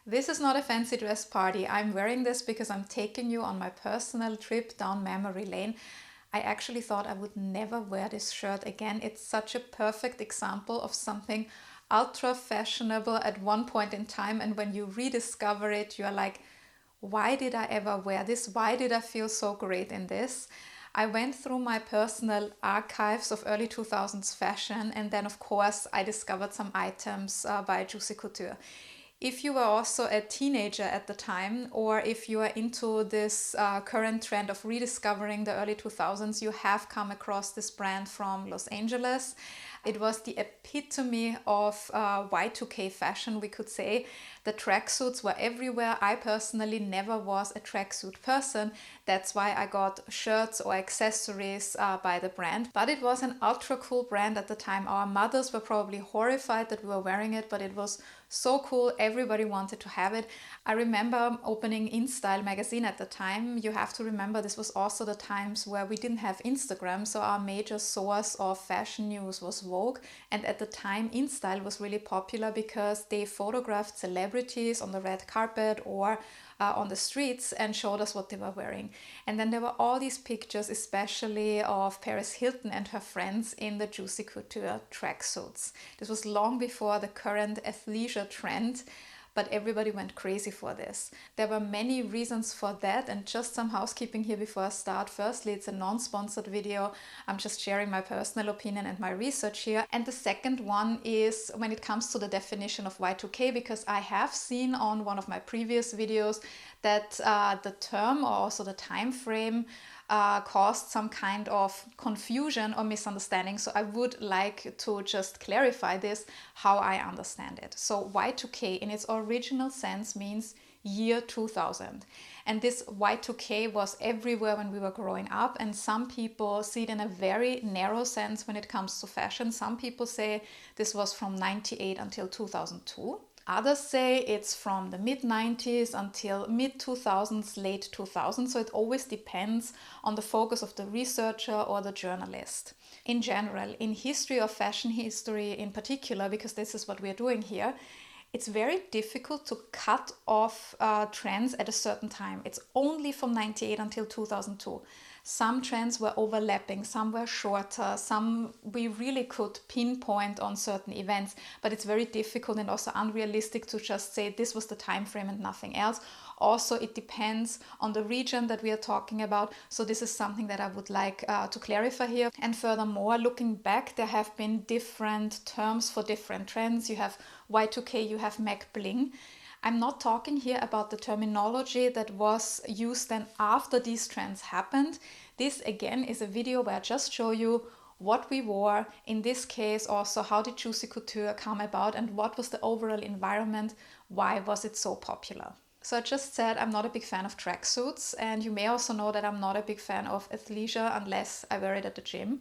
This is not a fancy dress party. I'm wearing this because I'm taking you on my personal trip down memory lane. I actually thought I would never wear this shirt again. It's such a perfect example of something ultra fashionable at one point in time, and when you rediscover it, you're like, why did I ever wear this? Why did I feel so great in this? I went through my personal archives of early 2000s fashion, and then of course I discovered some items by Juicy Couture. If you were also a teenager at the time, or if you are into this current trend of rediscovering the early 2000s, you have come across this brand from Los Angeles. It was the epitome of Y2K fashion, we could say. The tracksuits were everywhere. I personally never was a tracksuit person. That's why I got shirts or accessories by the brand. But it was an ultra cool brand at the time. Our mothers were probably horrified that we were wearing it, but it was so cool. Everybody wanted to have it. I remember opening InStyle magazine at the time. You have to remember this was also the times where we didn't have Instagram, so our major source of fashion news was Vogue. And at the time, InStyle was really popular because they photographed celebrities on the red carpet or on the streets and showed us what they were wearing. And then there were all these pictures, especially of Paris Hilton and her friends in the Juicy Couture tracksuits. This was long before the current athleisure trend, but everybody went crazy for this. There were many reasons for that, and just some housekeeping here before I start. Firstly, it's a non-sponsored video. I'm just sharing my personal opinion and my research here. And the second one is when it comes to the definition of Y2K, because I have seen on one of my previous videos that the term or also the time frame caused some kind of confusion or misunderstanding. So I would like to just clarify this, how I understand it. So Y2K in its original sense means year 2000. And this Y2K was everywhere when we were growing up, and some people see it in a very narrow sense when it comes to fashion. Some people say this was from 98 until 2002. Others say it's from the mid-90s until mid-2000s, late 2000s, so it always depends on the focus of the researcher or the journalist. In general, in history or fashion history in particular, because this is what we're doing here, it's very difficult to cut off trends at a certain time. It's only from 98 until 2002. Some trends were overlapping, some were shorter, some we really could pinpoint on certain events, but it's very difficult and also unrealistic to just say this was the time frame and nothing else. Also, it depends on the region that we are talking about. So this is something that I would like to clarify here. And furthermore, looking back, there have been different terms for different trends. You have Y2K, you have Mac Bling. I'm not talking here about the terminology that was used then after these trends happened. This again is a video where I just show you what we wore. In this case also, how did Juicy Couture come about and what was the overall environment? Why was it so popular? So I just said I'm not a big fan of tracksuits, and you may also know that I'm not a big fan of athleisure unless I wear it at the gym.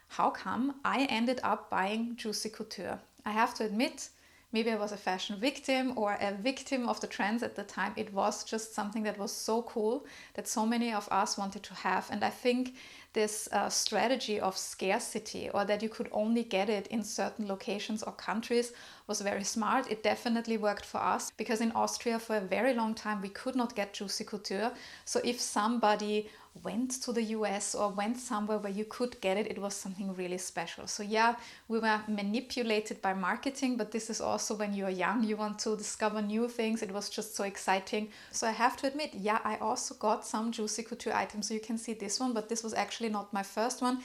How come I ended up buying Juicy Couture? I have to admit, maybe I was a fashion victim or a victim of the trends at the time. It was just something that was so cool that so many of us wanted to have. And I think this strategy of scarcity, or that you could only get it in certain locations or countries, was very smart. It definitely worked for us because in Austria for a very long time we could not get Juicy Couture. So if somebody went to the US or went somewhere where you could get it, it was something really special. So yeah, we were manipulated by marketing, but this is also when you're young, you want to discover new things. It was just so exciting. So I have to admit, yeah, I also got some Juicy Couture items. So you can see this one, but this was actually not my first one.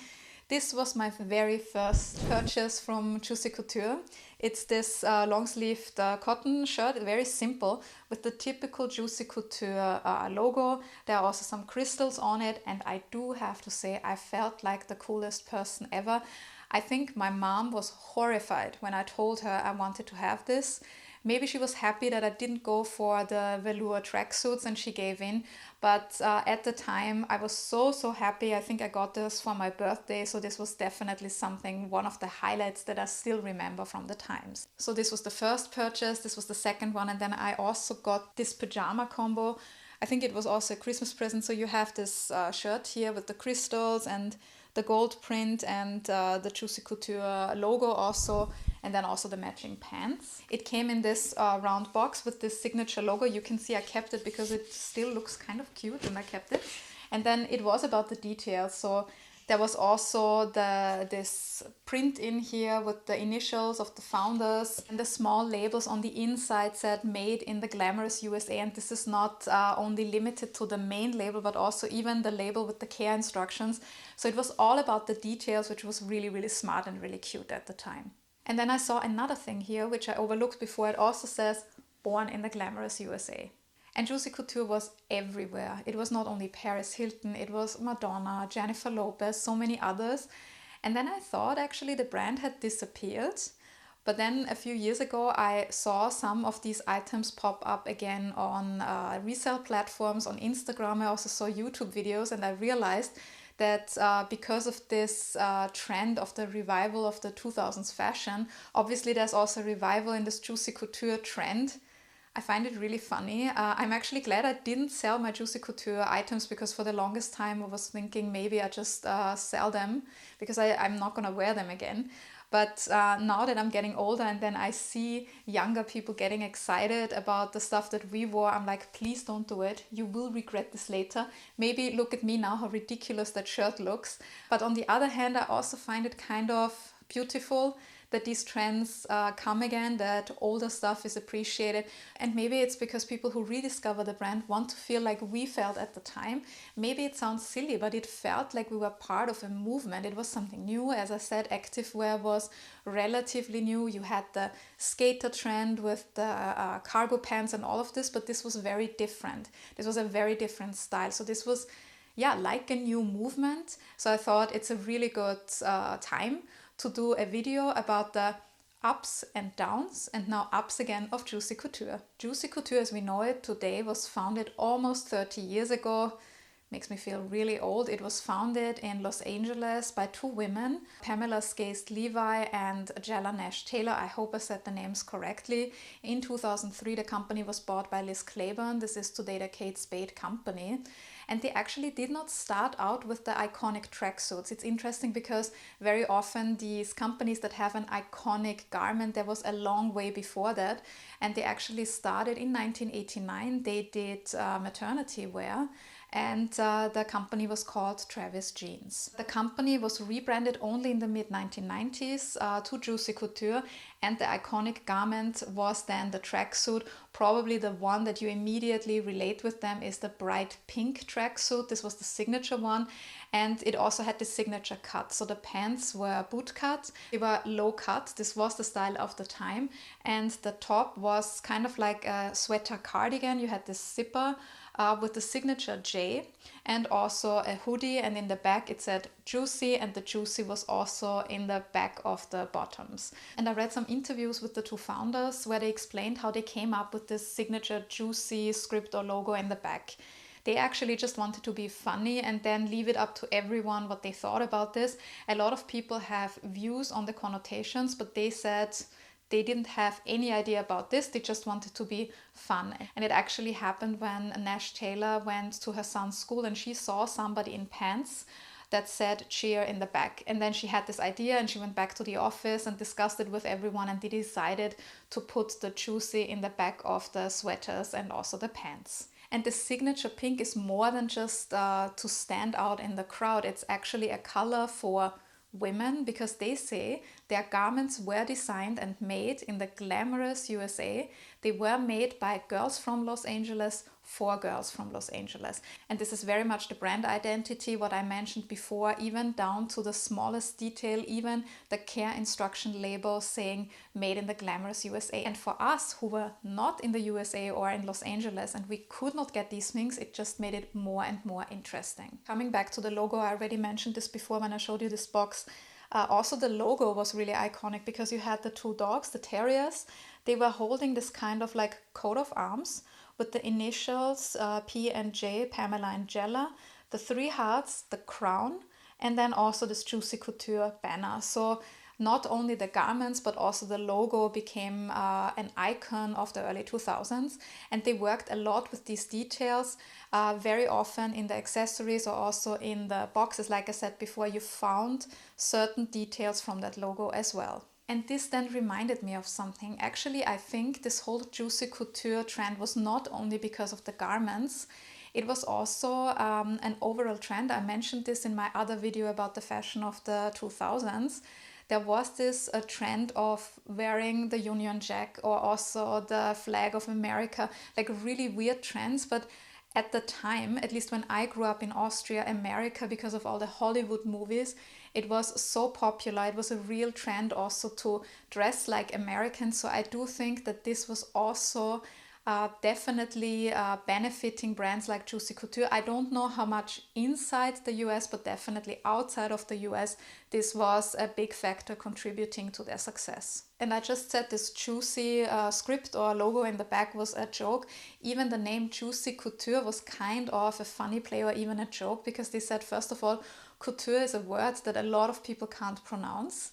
This was my very first purchase from Juicy Couture. It's this long-sleeved cotton shirt, very simple, with the typical Juicy Couture logo. There are also some crystals on it, and I do have to say I felt like the coolest person ever. I think my mom was horrified when I told her I wanted to have this. Maybe she was happy that I didn't go for the velour tracksuits and she gave in. But at the time, I was so happy. I think I got this for my birthday. So this was definitely something, one of the highlights that I still remember from the times. So this was the first purchase. This was the second one. And then I also got this pajama combo. I think it was also a Christmas present. So you have this shirt here with the crystals and the gold print and the Juicy Couture logo also, and then also the matching pants. It came in this round box with this signature logo. You can see I kept it because it still looks kind of cute, and I kept it. And then it was about the details. So there was also this print in here with the initials of the founders, and the small labels on the inside said "Made in the Glamorous USA." And this is not only limited to the main label, but also even the label with the care instructions. So it was all about the details, which was really, really smart and really cute at the time. And then I saw another thing here, which I overlooked before. It also says "Born in the Glamorous USA." And Juicy Couture was everywhere. It was not only Paris Hilton, it was Madonna, Jennifer Lopez, so many others. And then I thought actually the brand had disappeared. But then a few years ago, I saw some of these items pop up again on resale platforms, on Instagram. I also saw YouTube videos, and I realized that because of this trend of the revival of the 2000s fashion, obviously there's also a revival in this Juicy Couture trend. I find it really funny. I'm actually glad I didn't sell my Juicy Couture items, because for the longest time I was thinking maybe I just sell them because I'm not gonna wear them again. But now that I'm getting older and then I see younger people getting excited about the stuff that we wore, I'm like, please don't do it. You will regret this later. Maybe look at me now, how ridiculous that shirt looks. But on the other hand, I also find it kind of beautiful that these trends come again, that older stuff is appreciated. And maybe it's because people who rediscover the brand want to feel like we felt at the time. Maybe it sounds silly, but it felt like we were part of a movement. It was something new. As I said, activewear was relatively new. You had the skater trend with the cargo pants and all of this, but this was very different. This was a very different style. So this was, like a new movement. So I thought it's a really good time to do a video about the ups and downs, and now ups again, of Juicy Couture. Juicy Couture as we know it today was founded almost 30 years ago. Makes me feel really old. It was founded in Los Angeles by two women, Pamela Skase Levi and Jella Nash Taylor. I hope I said the names correctly. In 2003, the company was bought by Liz Claiborne. This is today the Kate Spade company. And they actually did not start out with the iconic tracksuits. It's interesting because very often these companies that have an iconic garment, there was a long way before that. And they actually started in 1989. They did maternity wear. And the company was called Travis Jeans. The company was rebranded only in the mid-1990s to Juicy Couture, and the iconic garment was then the tracksuit. Probably the one that you immediately relate with them is the bright pink tracksuit. This was the signature one, and it also had the signature cut. So the pants were boot cut, they were low cut. This was the style of the time, and the top was kind of like a sweater cardigan. You had this zipper with the signature J, and also a hoodie, and in the back it said Juicy, and the Juicy was also in the back of the bottoms. And I read some interviews with the two founders where they explained how they came up with this signature Juicy script or logo in the back. They actually just wanted to be funny and then leave it up to everyone what they thought about this. A lot of people have views on the connotations, but they said they didn't have any idea about this. They just wanted to be fun. And it actually happened when Nash Taylor went to her son's school and she saw somebody in pants that said cheer in the back. And then she had this idea and she went back to the office and discussed it with everyone, and they decided to put the Juicy in the back of the sweaters and also the pants. And the signature pink is more than just to stand out in the crowd. It's actually a color for women, because they say their garments were designed and made in the glamorous USA. They were made by girls from Los Angeles for girls from Los Angeles. And this is very much the brand identity, what I mentioned before, even down to the smallest detail, even the care instruction label saying made in the glamorous USA. And for us who were not in the USA or in Los Angeles and we could not get these things, it just made it more and more interesting. Coming back to the logo, I already mentioned this before when I showed you this box. Also the logo was really iconic because you had the two dogs, the terriers. They were holding this kind of like coat of arms with the initials P and J, Pamela and Jella, the three hearts, the crown, and then also this Juicy Couture banner. So not only the garments, but also the logo became an icon of the early 2000s. And they worked a lot with these details, very often in the accessories or also in the boxes. Like I said before, you found certain details from that logo as well. And this then reminded me of something. Actually, I think this whole Juicy Couture trend was not only because of the garments, it was also an overall trend. I mentioned this in my other video about the fashion of the 2000s. There was this trend of wearing the Union Jack or also the flag of America, like really weird trends. But at the time, at least when I grew up in Austria, America, because of all the Hollywood movies, it was so popular. It was a real trend also to dress like Americans. So I do think that this was also definitely benefiting brands like Juicy Couture. I don't know how much inside the US, but definitely outside of the US, this was a big factor contributing to their success. And I just said this Juicy script or logo in the back was a joke. Even the name Juicy Couture was kind of a funny play or even a joke, because they said, first of all, couture is a word that a lot of people can't pronounce.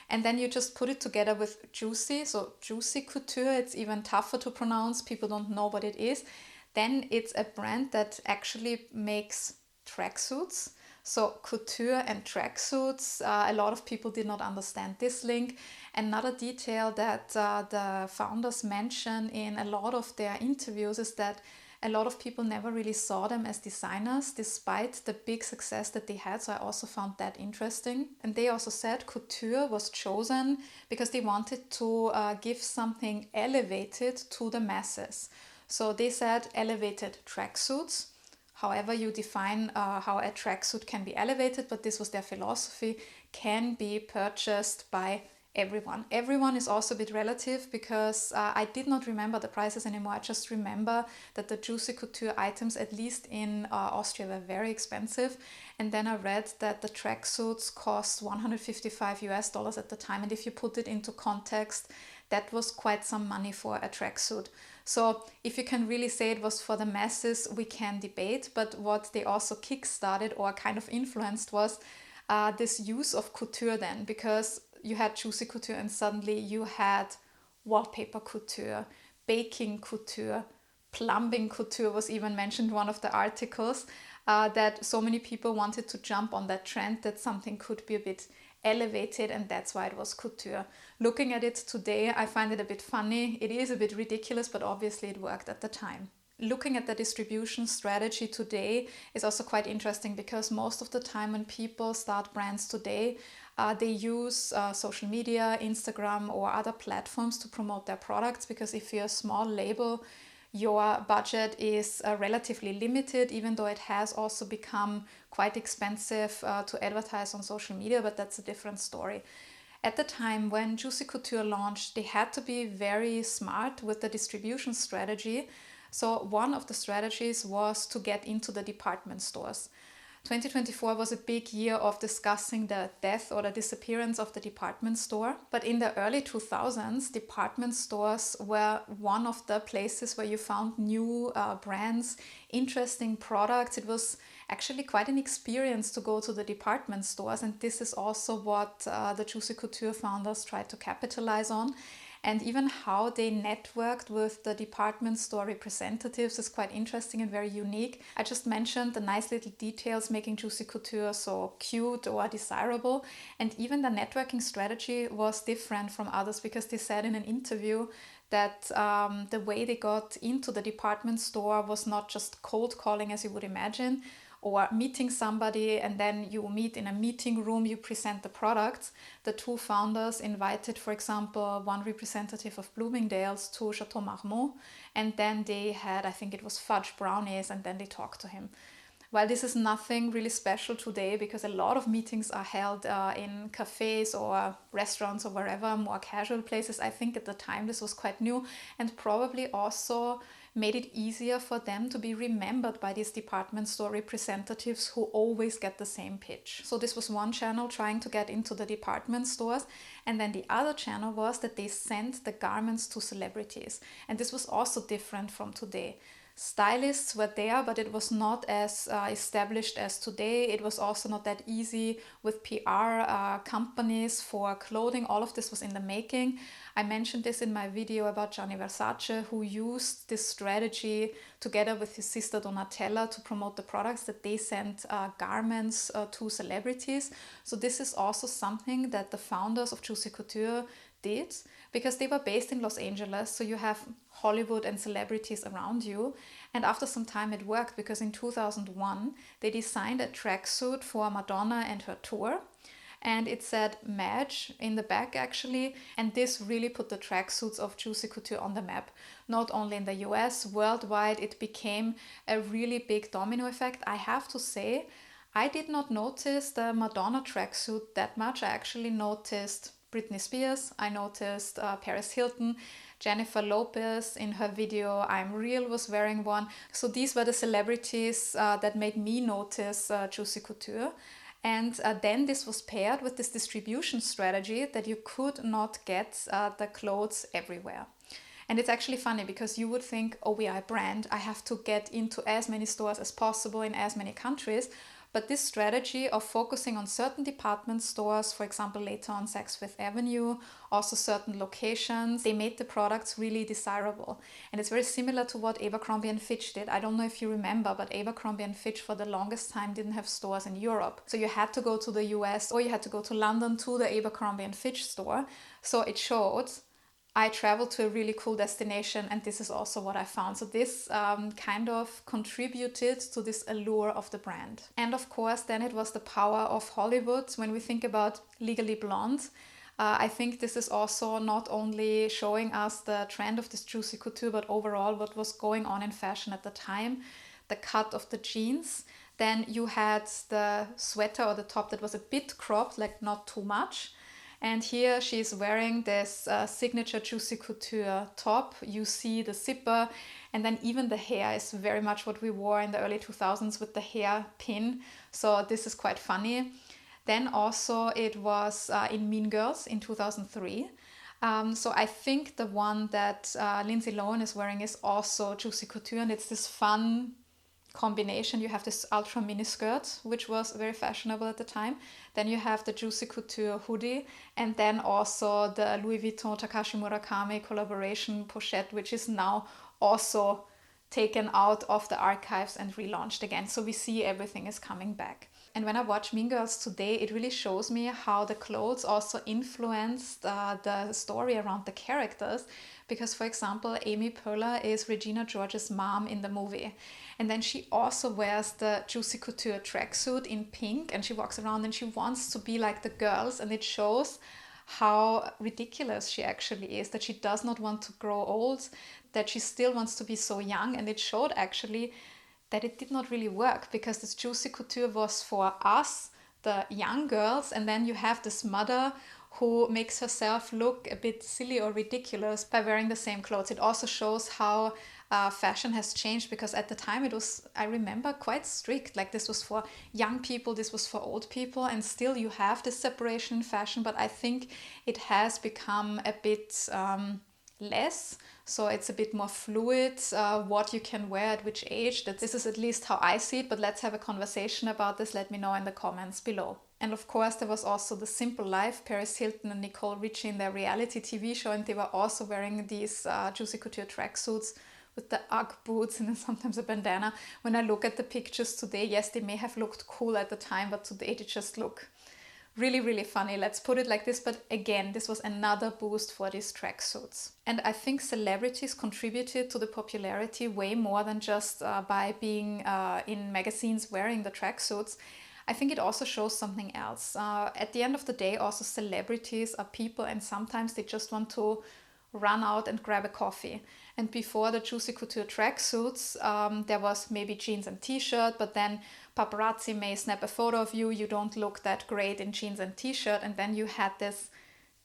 And then you just put it together with juicy. So Juicy Couture, it's even tougher to pronounce. People don't know what it is. Then it's a brand that actually makes tracksuits. So couture and tracksuits, a lot of people did not understand this link. Another detail that the founders mention in a lot of their interviews is that a lot of people never really saw them as designers, despite the big success that they had. So I also found that interesting. And they also said couture was chosen because they wanted to give something elevated to the masses. So they said elevated tracksuits. However you define how a tracksuit can be elevated, but this was their philosophy, can be purchased by everyone. Everyone is also a bit relative, because I did not remember the prices anymore. I just remember that the Juicy Couture items, at least in Austria, were very expensive. And then I read that the tracksuits cost $155 at the time. And if you put it into context, that was quite some money for a tracksuit. So if you can really say it was for the masses, we can debate. But what they also kickstarted or kind of influenced was this use of couture then, because you had Juicy Couture and suddenly you had wallpaper couture, baking couture, plumbing couture was even mentioned in one of the articles, that so many people wanted to jump on that trend that something could be a bit elevated, and that's why it was couture. Looking at it today, I find it a bit funny. It is a bit ridiculous, but obviously it worked at the time. Looking at the distribution strategy today is also quite interesting, because most of the time when people start brands today, they use social media, Instagram or other platforms to promote their products, because if you're a small label, your budget is relatively limited, even though it has also become quite expensive to advertise on social media, but that's a different story. At the time when Juicy Couture launched, they had to be very smart with the distribution strategy. So one of the strategies was to get into the department stores. 2024 was a big year of discussing the death or the disappearance of the department store. But in the early 2000s, department stores were one of the places where you found new brands, interesting products. It was actually quite an experience to go to the department stores. And this is also what the Juicy Couture founders tried to capitalize on. And even how they networked with the department store representatives is quite interesting and very unique. I just mentioned the nice little details making Juicy Couture so cute or desirable. And even the networking strategy was different from others, because they said in an interview that the way they got into the department store was not just cold calling as you would imagine, or meeting somebody and then you meet in a meeting room, you present the products. The two founders invited, for example, one representative of Bloomingdale's to Chateau Marmont, and then they had, I think it was fudge brownies, and then they talked to him. While this is nothing really special today, because a lot of meetings are held in cafes or restaurants or wherever, more casual places, I think at the time this was quite new, and probably also made it easier for them to be remembered by these department store representatives who always get the same pitch. So this was one channel trying to get into the department stores. And then the other channel was that they sent the garments to celebrities. And this was also different from today. stylists were there, but it was not as established as today. It was also not that easy with PR companies for clothing. All of this was in the making. I mentioned this in my video about Gianni Versace, who used this strategy together with his sister Donatella to promote the products, that they sent garments to celebrities. So this is also something that the founders of Juicy Couture did, because they were based in Los Angeles, so you have Hollywood and celebrities around you. And after some time it worked, because in 2001 they designed a tracksuit for Madonna and her tour, and it said Madge in the back actually, and this really put the tracksuits of Juicy Couture on the map. Not only in the US, worldwide it became a really big domino effect. I have to say, I did not notice the Madonna tracksuit that much. I actually noticed Britney Spears, I noticed Paris Hilton, Jennifer Lopez in her video I'm Real was wearing one. So these were the celebrities that made me notice Juicy Couture. And then this was paired with this distribution strategy that you could not get the clothes everywhere. And it's actually funny, because you would think, oh, we are a brand, I have to get into as many stores as possible in as many countries. But this strategy of focusing on certain department stores, for example, later on Saks Fifth Avenue, also certain locations, they made the products really desirable. And it's very similar to what Abercrombie and Fitch did. I don't know if you remember, but Abercrombie and Fitch for the longest time didn't have stores in Europe. So you had to go to the US or you had to go to London to the Abercrombie and Fitch store. So it showed I traveled to a really cool destination, and this is also what I found. So this kind of contributed to this allure of the brand. And of course, then it was the power of Hollywood. When we think about Legally Blonde, I think this is also not only showing us the trend of this Juicy Couture, but overall what was going on in fashion at the time. The cut of the jeans. Then you had the sweater or the top that was a bit cropped, like not too much. And here she's wearing this signature Juicy Couture top. You see the zipper, and then even the hair is very much what we wore in the early 2000s with the hair pin. So this is quite funny. Then also it was in Mean Girls in 2003. So I think the one that Lindsay Lohan is wearing is also Juicy Couture, and it's this fun combination. You have this ultra mini skirt, which was very fashionable at the time. Then you have the Juicy Couture hoodie, and then also the Louis Vuitton Takashi Murakami collaboration pochette, which is now also taken out of the archives and relaunched again. So we see everything is coming back. And when I watch Mean Girls today, it really shows me how the clothes also influenced the story around the characters. Because, for example, Amy Poehler is Regina George's mom in the movie. And then she also wears the Juicy Couture tracksuit in pink, and she walks around and she wants to be like the girls. And it shows how ridiculous she actually is, that she does not want to grow old, that she still wants to be so young. And it showed actually that it did not really work, because this Juicy Couture was for us, the young girls, and then you have this mother who makes herself look a bit silly or ridiculous by wearing the same clothes. It also shows how fashion has changed, because at the time it was, I remember, quite strict. Like this was for young people, this was for old people, and still you have this separation in fashion, but I think it has become a bit less. So it's a bit more fluid, what you can wear at which age. This is at least how I see it, but let's have a conversation about this. Let me know in the comments below. And of course, there was also The Simple Life, Paris Hilton and Nicole Richie in their reality TV show, and they were also wearing these Juicy Couture tracksuits with the Ugg boots and then sometimes a bandana. When I look at the pictures today, yes, they may have looked cool at the time, but today they just look really, really funny. Let's put it like this. But again, this was another boost for these tracksuits. And I think celebrities contributed to the popularity way more than just by being in magazines wearing the tracksuits. I think it also shows something else. At the end of the day, also celebrities are people, and sometimes they just want to run out and grab a coffee. And before the Juicy Couture tracksuits, there was maybe jeans and t-shirt, but then paparazzi may snap a photo of you, you don't look that great in jeans and t-shirt, and then you had this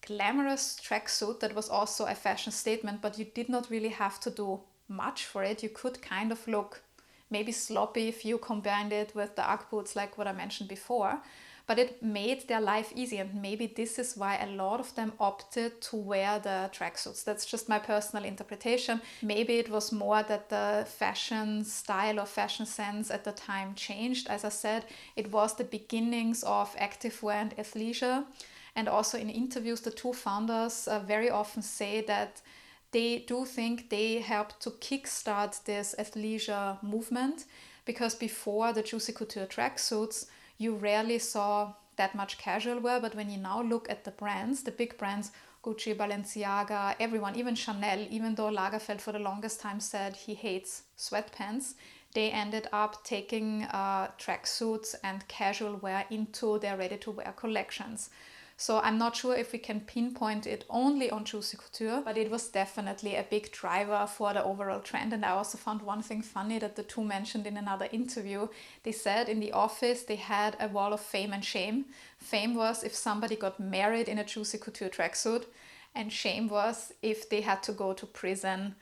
glamorous tracksuit that was also a fashion statement, but you did not really have to do much for it. You could kind of look maybe sloppy if you combined it with the Ugg boots, like what I mentioned before. but it made their life easy, and maybe this is why a lot of them opted to wear the tracksuits. That's just my personal interpretation. Maybe it was more that the fashion style or fashion sense at the time changed. As I said, it was the beginnings of activewear and athleisure, and also in interviews the two founders very often say that they do think they helped to kickstart this athleisure movement, because before the Juicy Couture tracksuits, you rarely saw that much casual wear. But when you now look at the brands, the big brands, Gucci, Balenciaga, everyone, even Chanel, even though Lagerfeld for the longest time said he hates sweatpants, they ended up taking tracksuits and casual wear into their ready-to-wear collections. So I'm not sure if we can pinpoint it only on Juicy Couture, but it was definitely a big driver for the overall trend. And I also found one thing funny that the two mentioned in another interview. They said in the office they had a wall of fame and shame. Fame was if somebody got married in a Juicy Couture tracksuit, and shame was if they had to go to prison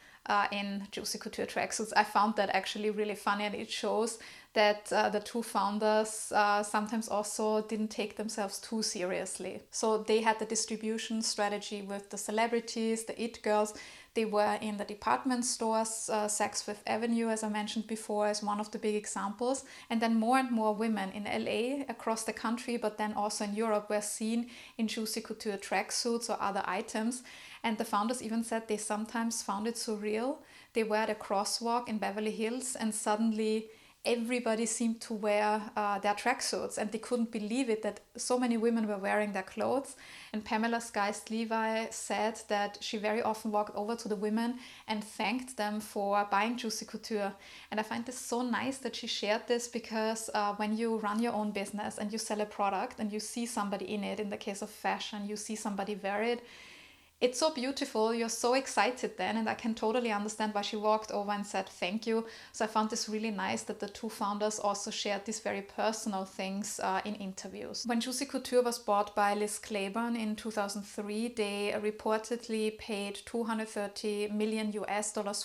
in Juicy Couture tracksuits. I found that actually really funny, and it shows that the two founders sometimes also didn't take themselves too seriously. So they had the distribution strategy with the celebrities, the it girls. They were in the department stores. Saks Fifth Avenue, as I mentioned before, is one of the big examples. And then more and more women in LA, across the country, but then also in Europe, were seen in Juicy Couture tracksuits or other items. And the founders even said they sometimes found it surreal. They were at a crosswalk in Beverly Hills, and suddenly everybody seemed to wear their tracksuits, and they couldn't believe it that so many women were wearing their clothes. And Pamela Skeist-Levi said that she very often walked over to the women and thanked them for buying Juicy Couture. And I find this so nice that she shared this, because when you run your own business and you sell a product and you see somebody in it, in the case of fashion, you see somebody wear it, it's so beautiful, you're so excited then, and I can totally understand why she walked over and said thank you. So I found this really nice that the two founders also shared these very personal things in interviews. When Juicy Couture was bought by Liz Claiborne in 2003, they reportedly paid $230 million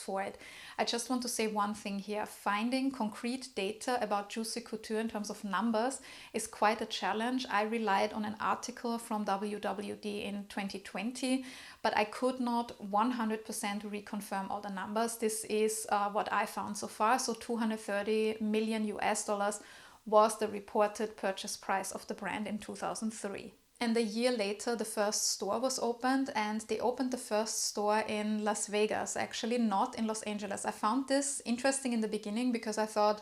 for it. I just want to say one thing here. Finding concrete data about Juicy Couture in terms of numbers is quite a challenge. I relied on an article from WWD in 2020, but I could not 100% reconfirm all the numbers. This is what I found so far. So $230 million was the reported purchase price of the brand in 2003. And a year later, the first store was opened, and they opened the first store in Las Vegas, actually not in Los Angeles. I found this interesting in the beginning because I thought,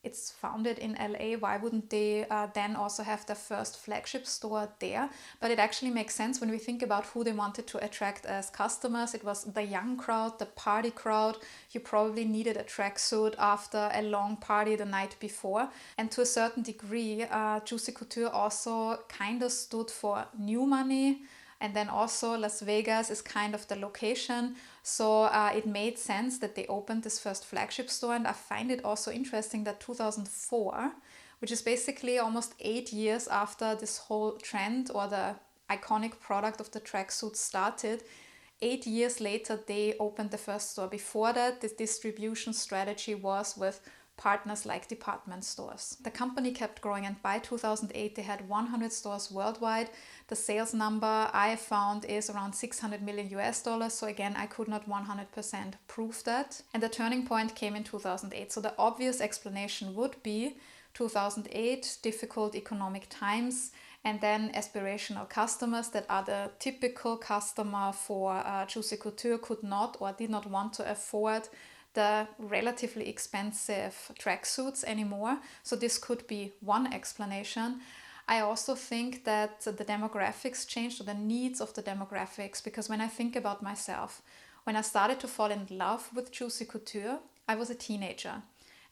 it's founded in LA, why wouldn't they then also have their first flagship store there? But it actually makes sense when we think about who they wanted to attract as customers. It was the young crowd, the party crowd. You probably needed a tracksuit after a long party the night before. And to a certain degree, Juicy Couture also kind of stood for new money. And then also Las Vegas is kind of the location. So it made sense that they opened this first flagship store. And I find it also interesting that 2004, which is basically almost 8 years after this whole trend or the iconic product of the tracksuit started, 8 years later, they opened the first store. Before that, the distribution strategy was with partners like department stores. The company kept growing, and by 2008 they had 100 stores worldwide. The sales number I found is around $600 million. So again, I could not 100% prove that. And the turning point came in 2008. So the obvious explanation would be 2008, difficult economic times, and then aspirational customers that are the typical customer for Juicy Couture could not or did not want to afford the relatively expensive tracksuits anymore. So this could be one explanation. I also think that the demographics changed, or the needs of the demographics, because when I think about myself, when I started to fall in love with Juicy Couture, I was a teenager.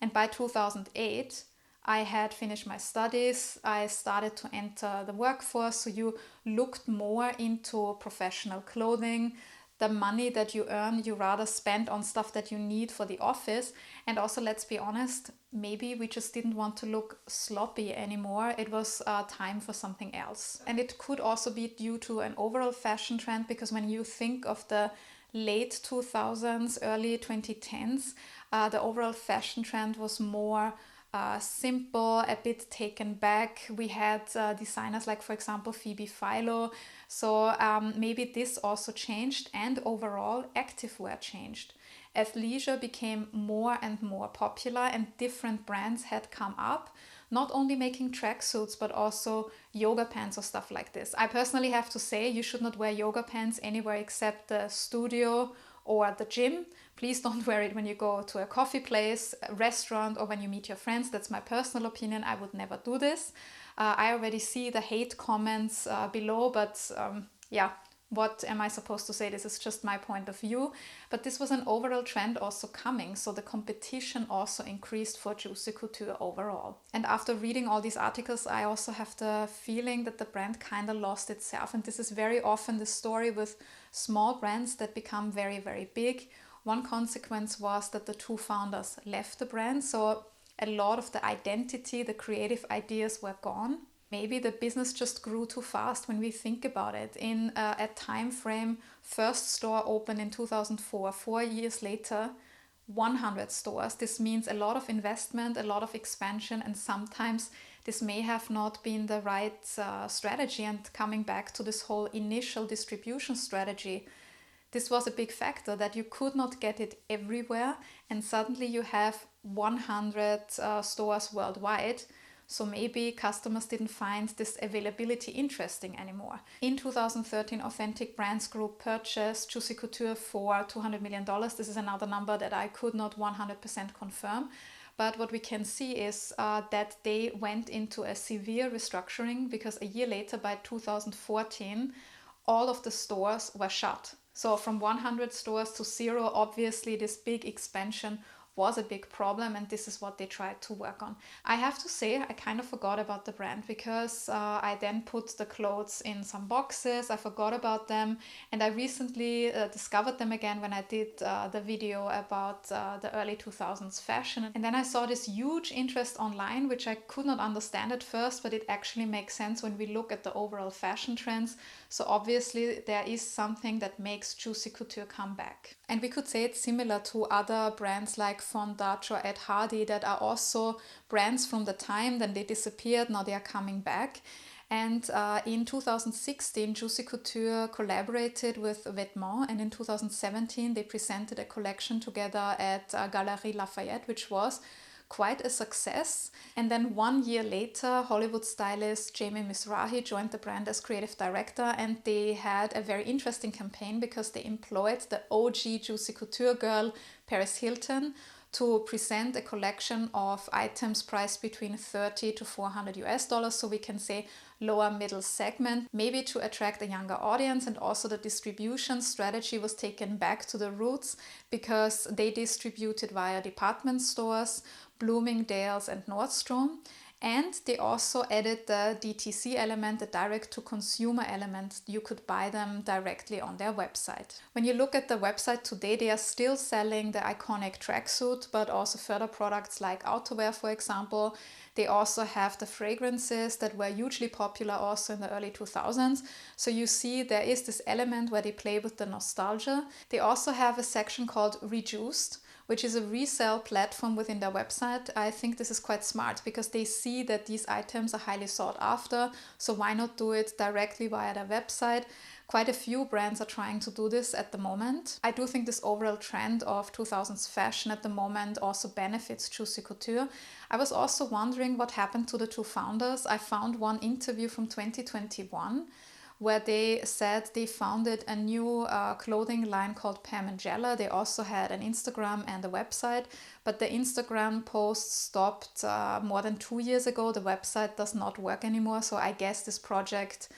And by 2008, I had finished my studies, I started to enter the workforce, so you looked more into professional clothing. The money that you earn, you rather spend on stuff that you need for the office. And also, let's be honest, maybe we just didn't want to look sloppy anymore. It was time for something else. And it could also be due to an overall fashion trend, because when you think of the late 2000s, early 2010s, the overall fashion trend was more simple, a bit taken back. We had designers like, for example, Phoebe Philo. So maybe this also changed, and overall activewear changed. Athleisure became more and more popular, and different brands had come up, not only making tracksuits, but also yoga pants or stuff like this. I personally have to say you should not wear yoga pants anywhere except the studio or the gym. Please don't wear it when you go to a coffee place, a restaurant, or when you meet your friends. That's my personal opinion. I would never do this. I already see the hate comments below, but yeah, what am I supposed to say? This is just my point of view. But this was an overall trend also coming, so the competition also increased for Juicy Couture overall. And after reading all these articles, I also have the feeling that the brand kind of lost itself. And this is very often the story with small brands that become very, very big. One consequence was that the two founders left the brand, so a lot of the identity, the creative ideas were gone. Maybe the business just grew too fast when we think about it. In a time frame, first store opened in 2004, 4 years later, 100 stores. This means a lot of investment, a lot of expansion, and sometimes this may have not been the right strategy. And coming back to this whole initial distribution strategy, this was a big factor that you could not get it everywhere, and suddenly you have 100 stores worldwide. So maybe customers didn't find this availability interesting anymore. In 2013, Authentic Brands Group purchased Juicy Couture for $200 million. This is another number that I could not 100% confirm. But what we can see is that they went into a severe restructuring, because a year later, by 2014, all of the stores were shut. So from 100 stores to 0, obviously this big expansion was a big problem, and this is what they tried to work on. I have to say, I kind of forgot about the brand, because I then put the clothes in some boxes. I forgot about them, and I recently discovered them again when I did the video about the early 2000s fashion. And then I saw this huge interest online, which I could not understand at first, but it actually makes sense when we look at the overall fashion trends. So obviously there is something that makes Juicy Couture come back. And we could say it's similar to other brands like Von Dutch or Ed Hardy that are also brands from the time, then they disappeared, now they are coming back. And in 2016, Juicy Couture collaborated with Vetements, and in 2017 they presented a collection together at Galeries Lafayette, which was quite a success. And then 1 year later, Hollywood stylist Jamie Mizrahi joined the brand as creative director, and they had a very interesting campaign because they employed the OG Juicy Couture girl, Paris Hilton, to present a collection of items priced between $30 to $400, so we can say lower middle segment, maybe to attract a younger audience. And also the distribution strategy was taken back to the roots, because they distributed via department stores, Bloomingdale's and Nordstrom. And they also added the DTC element, the direct-to-consumer element. You could buy them directly on their website. When you look at the website today, they are still selling the iconic tracksuit, but also further products like outerwear, for example. They also have the fragrances that were hugely popular also in the early 2000s. So you see there is this element where they play with the nostalgia. They also have a section called Rejuiced, which is a resale platform within their website. I think this is quite smart, because they see that these items are highly sought after, so why not do it directly via their website? Quite a few brands are trying to do this at the moment. I do think this overall trend of 2000s fashion at the moment also benefits Juicy Couture. I was also wondering what happened to the two founders. I found one interview from 2021 where they said they founded a new clothing line called Pam and Jella. They also had an Instagram and a website, but the Instagram post stopped more than 2 years ago. The website does not work anymore, so I guess this project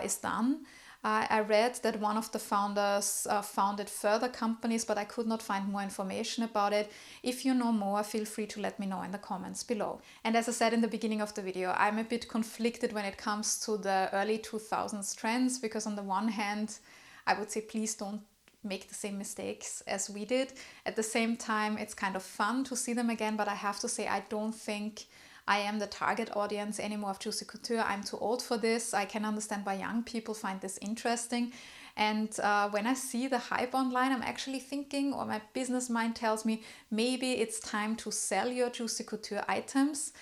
is done. I read that one of the founders founded further companies, but I could not find more information about it. If you know more, feel free to let me know in the comments below. And as I said in the beginning of the video, I'm a bit conflicted when it comes to the early 2000s trends, because on the one hand, I would say please don't make the same mistakes as we did. At the same time, it's kind of fun to see them again, but I have to say I don't think I am the target audience anymore of Juicy Couture. I'm too old for this. I can understand why young people find this interesting. And when I see the hype online, I'm actually thinking, or my business mind tells me, maybe it's time to sell your Juicy Couture items.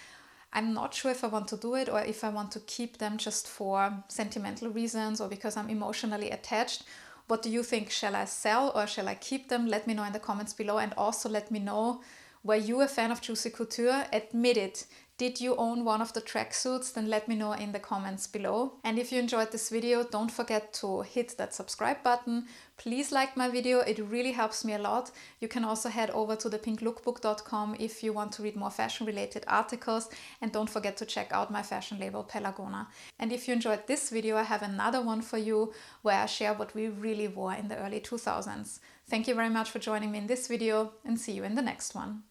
I'm not sure if I want to do it or if I want to keep them just for sentimental reasons or because I'm emotionally attached. What do you think? Shall I sell or shall I keep them? Let me know in the comments below, and also let me know, were you a fan of Juicy Couture? Admit it. Did you own one of the tracksuits? Then let me know in the comments below. And if you enjoyed this video, don't forget to hit that subscribe button. Please like my video, it really helps me a lot. You can also head over to thepinklookbook.com if you want to read more fashion related articles. And don't forget to check out my fashion label Pelagona. And if you enjoyed this video, I have another one for you where I share what we really wore in the early 2000s. Thank you very much for joining me in this video, and see you in the next one.